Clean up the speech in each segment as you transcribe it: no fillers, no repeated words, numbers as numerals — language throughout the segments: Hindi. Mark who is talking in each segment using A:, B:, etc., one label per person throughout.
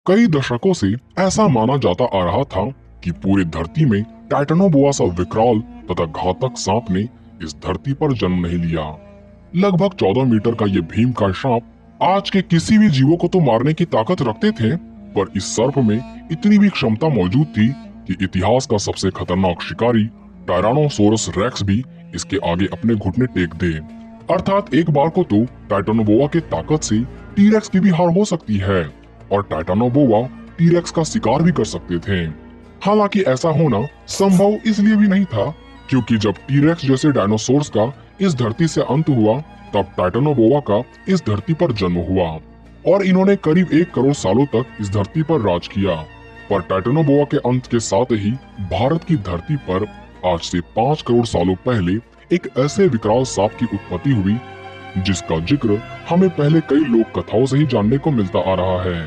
A: कई दशकों से ऐसा माना जाता आ रहा था कि पूरी धरती में टाइटेनोबोआ सा विकराल तथा घातक सांप ने इस धरती पर जन्म नहीं लिया। लगभग 14 मीटर का ये भीमकाय सांप आज के किसी भी जीवों को तो मारने की ताकत रखते थे, पर इस सर्प में इतनी भी क्षमता मौजूद थी कि इतिहास का सबसे खतरनाक शिकारी टायरानोसोरस रेक्स भी इसके आगे अपने घुटने टेक दे। अर्थात एक बार को तो टाइटेनोबोआ के ताकत से टीरेक्स की भी हार हो सकती है और टाइटेनोबोआ टीरेक्स का शिकार भी कर सकते थे। हालांकि ऐसा होना संभव इसलिए भी नहीं था क्योंकि जब टीरेक्स जैसे डायनासोर्स का इस धरती से अंत हुआ, तब टाइटेनोबोआ का इस धरती पर जन्म हुआ और इन्होंने करीब 1 करोड़ सालों तक इस धरती पर राज किया। पर टाइटेनोबोआ के अंत के साथ ही भारत की धरती पर आज से 5 करोड़ सालों पहले एक ऐसे विकराल सांप की उत्पत्ति हुई जिसका जिक्र हमें पहले कई लोक कथाओं से ही जानने को मिलता आ रहा है।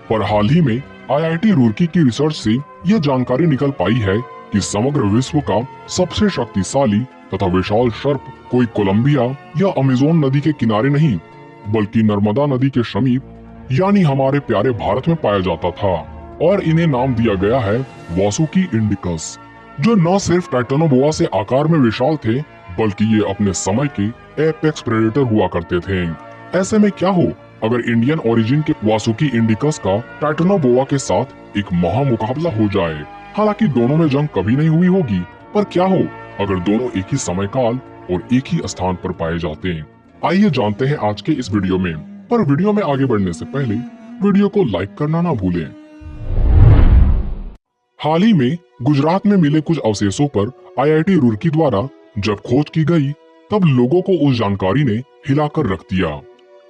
A: पर हाल ही में आईआईटी रुड़की की रिसर्च से यह जानकारी निकल पाई है कि समग्र विश्व का सबसे शक्तिशाली तथा विशाल सर्प कोई कोलंबिया या अमेज़न नदी के किनारे नहीं, बल्कि नर्मदा नदी के समीप यानी हमारे प्यारे भारत में पाया जाता था और इन्हें नाम दिया गया है वासुकी इंडिकस, जो न सिर्फ टाइटेनोबोआ से आकार में विशाल थे बल्कि ये अपने समय के एपेक्स प्रेडेटर हुआ करते थे। ऐसे में क्या हो अगर इंडियन ओरिजिन के वासुकी इंडिकस का टाइटेनोबोआ के साथ एक महामुकाबला हो जाए। हालांकि दोनों में जंग कभी नहीं हुई होगी, पर क्या हो अगर दोनों एक ही समय काल और एक ही स्थान पर पाए जाते। आइए जानते हैं आज के इस वीडियो में। पर वीडियो में आगे बढ़ने से पहले वीडियो को लाइक करना ना भूलें। हाल ही में गुजरात में मिले कुछ अवशेषों पर आईआईटी रुड़की द्वारा जब खोज की गई, तब लोगों को उस जानकारी ने हिलाकर रख दिया,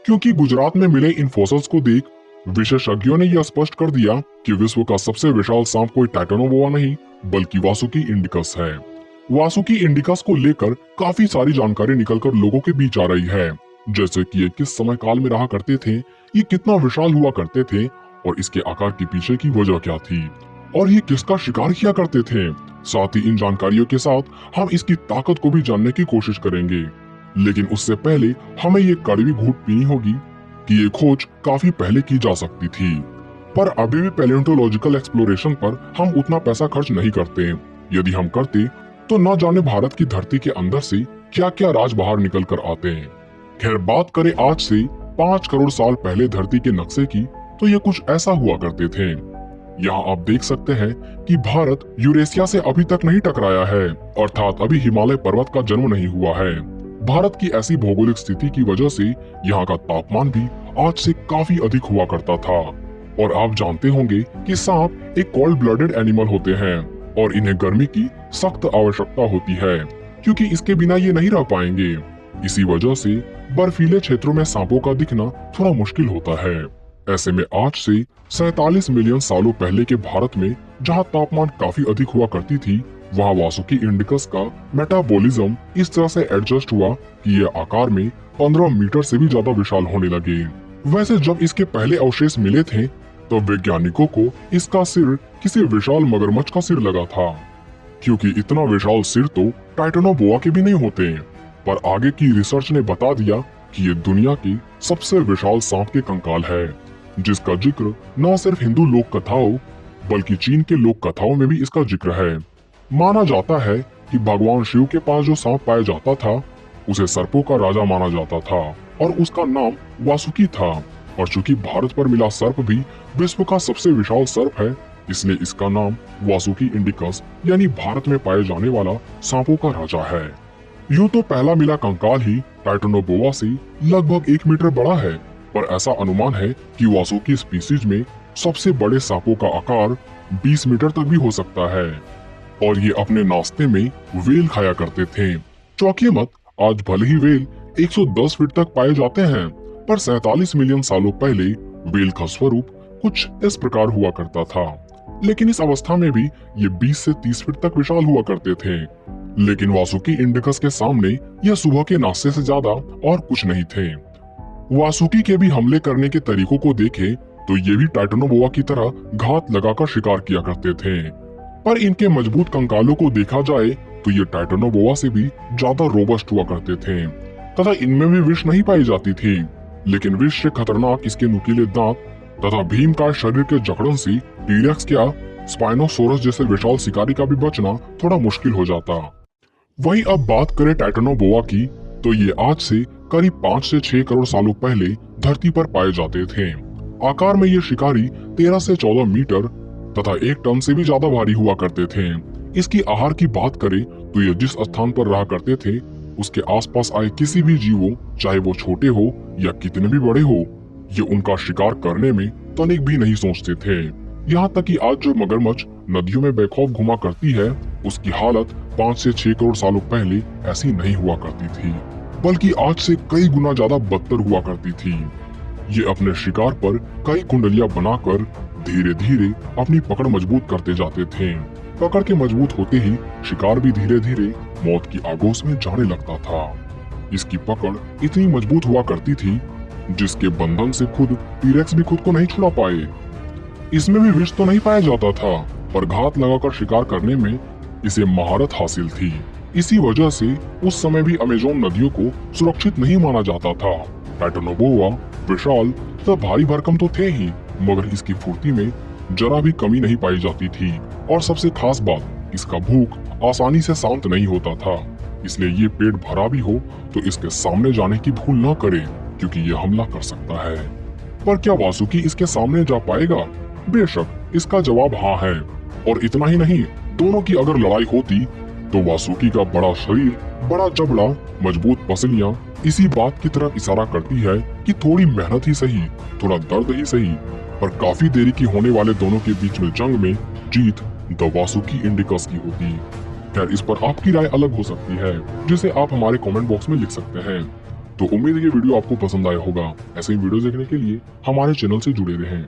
A: क्योंकि गुजरात में मिले इन फॉसिल्स को देख विशेषज्ञों ने यह स्पष्ट कर दिया कि विश्व का सबसे विशाल सांप कोई टाइटेनोबोआ नहीं बल्कि वासुकी इंडिकस है। वासुकी इंडिकस को लेकर काफी सारी जानकारी निकलकर लोगों के बीच आ रही है, जैसे कि ये किस समय काल में रहा करते थे, ये कितना विशाल हुआ करते थे और इसके आकार के पीछे की वजह क्या थी और ये किसका शिकार किया करते थे। साथ ही इन जानकारियों के साथ हम इसकी ताकत को भी जानने की कोशिश करेंगे, लेकिन उससे पहले हमें ये कड़वी घूंट पीनी होगी कि ये खोज काफी पहले की जा सकती थी, पर अभी भी पैलियोंटोलॉजिकल एक्सप्लोरेशन पर हम उतना पैसा खर्च नहीं करते। यदि हम करते तो न जाने भारत की धरती के अंदर से क्या क्या राज बाहर निकल कर आते हैं। खैर, बात करें आज से 5 करोड़ साल पहले धरती के नक्शे की, तो ये कुछ ऐसा हुआ करते थे। यहाँ आप देख सकते हैं कि भारत यूरेशिया से अभी तक नहीं टकराया है, अर्थात अभी हिमालय पर्वत का जन्म नहीं हुआ है। भारत की ऐसी भौगोलिक स्थिति की वजह से यहाँ का तापमान भी आज से काफी अधिक हुआ करता था। और आप जानते होंगे कि सांप एक कोल्ड ब्लडेड एनिमल होते हैं और इन्हें गर्मी की सख्त आवश्यकता होती है, क्योंकि इसके बिना ये नहीं रह पाएंगे। इसी वजह से बर्फीले क्षेत्रों में सांपों का दिखना थोड़ा मुश्किल होता है। ऐसे में आज से 47 मिलियन सालों पहले के भारत में जहाँ तापमान काफी अधिक हुआ करती थी, वहाँ वासुकी इंडिकस का मेटाबॉलिज्म इस तरह से एडजस्ट हुआ कि ये आकार में 15 मीटर से भी ज्यादा विशाल होने लगे। वैसे जब इसके पहले अवशेष मिले थे तो वैज्ञानिकों को इसका सिर किसी विशाल मगरमच्छ का सिर लगा था, क्योंकि इतना विशाल सिर तो टाइटेनोबोआ के भी नहीं होते। पर आगे की रिसर्च ने बता दिया कि ये दुनिया की सबसे विशाल सांप के कंकाल है, जिसका जिक्र न सिर्फ हिंदू लोक कथाओं बल्कि चीन के लोक कथाओं में भी इसका जिक्र है। माना जाता है कि भगवान शिव के पास जो सांप पाया जाता था उसे सर्पों का राजा माना जाता था और उसका नाम वासुकी था। और चूंकि भारत पर मिला सर्प भी विश्व का सबसे विशाल सर्प है, इसलिए इसका नाम वासुकी इंडिकस यानी भारत में पाए जाने वाला सांपों का राजा है। यूं तो पहला मिला कंकाल ही टाइटेनोबोआ से लगभग 1 मीटर बड़ा है, पर ऐसा अनुमान है कि वासुकी स्पीसीज में सबसे बड़े सांपों का आकार 20 मीटर तक भी हो सकता है। और ये अपने नाश्ते में वेल खाया करते थे। चौंकिए मत, आज भले ही वेल 110 फीट तक पाए जाते हैं, पर 47 मिलियन सालों पहले वेल का स्वरूप कुछ इस प्रकार हुआ करता था। लेकिन इस अवस्था में भी ये 20 से 30 फीट तक विशाल हुआ करते थे। लेकिन वासुकी इंडिकस के सामने यह सुबह के नाश्ते से ज्यादा और कुछ नहीं थे। वासुकी के भी हमले करने के तरीकों को देखें तो ये भी टाइटेनोबोआ की तरह घात लगाकर शिकार किया करते थे, पर इनके मजबूत कंकालों को देखा जाए तो ये टाइटेनोबोआ से भी ज्यादा रोबस्ट हुआ करते थे तथा इनमें भी विष नहीं पाई जाती थी। लेकिन विष से खतरनाक इसके नुकीले दांत तथा भीमकाय शरीर के जकड़न से टीरेक्स क्या स्पाइनोसोरस जैसे विशाल शिकारी का भी बचना थोड़ा मुश्किल हो जाता। वहीं अब बात करें टाइटेनोबोआ की, तो ये आज से करीब 5 से 6 करोड़ सालों पहले धरती पर पाए जाते थे। आकार में ये शिकारी 13 से 14 मीटर तथा 1 टन से भी ज्यादा भारी हुआ करते थे। इसकी आहार की बात करें तो ये जिस स्थान पर रहा करते थे उसके आसपास आए किसी भी जीवों, चाहे वो छोटे हो या कितने भी बड़े हो, ये उनका शिकार करने में तनिक भी नहीं सोचते थे। यहाँ तक कि आज जो मगरमच्छ नदियों में बेखौफ घुमा करती है, उसकी हालत 5 से 6 करोड़ सालों पहले ऐसी नहीं हुआ करती थी, बल्कि आज से कई गुना ज्यादा बदतर हुआ करती थी। ये अपने शिकार पर कई कुंडलियां बनाकर धीरे धीरे अपनी पकड़ मजबूत करते जाते थे। पकड़ के मजबूत होते ही शिकार भी धीरे धीरे मौत की आगोश में जाने लगता था। इसकी पकड़ इतनी मजबूत हुआ करती थी जिसके बंधन से खुद टीरेक्स भी खुद को नहीं छुड़ा पाए। इसमें भी विष तो नहीं पाया जाता था, पर घात लगाकर शिकार करने में इसे महारत हासिल थी। इसी वजह से उस समय भी अमेज़न नदियों को सुरक्षित नहीं माना जाता था। टाइटेनोबोआ विशाल तथा भारी भरकम तो थे ही, मगर इसकी फुर्ती में जरा भी कमी नहीं पाई जाती थी। और सबसे खास बात, इसका भूख आसानी से शांत नहीं होता था। इसलिए ये पेट भरा भी हो तो इसके सामने जाने की भूल न करे, क्योंकि ये हमला कर सकता है। पर क्या वासुकी इसके सामने जा पाएगा? बेशक इसका जवाब हाँ है। और इतना ही नहीं, दोनों की अगर लड़ाई होती तो वासुकी का बड़ा शरीर, बड़ा जबड़ा, मजबूत पसलियां इसी बात की तरफ इशारा करती है कि थोड़ी मेहनत ही सही, थोड़ा दर्द ही सही, पर काफी देरी की होने वाले दोनों के बीच में जंग में जीत द वासुकी इंडिकस की होती। खैर, इस पर आपकी राय अलग हो सकती है, जिसे आप हमारे कमेंट बॉक्स में लिख सकते हैं। तो उम्मीद है ये वीडियो आपको पसंद आया होगा। ऐसे ही वीडियो देखने के लिए हमारे चैनल से जुड़े रहें।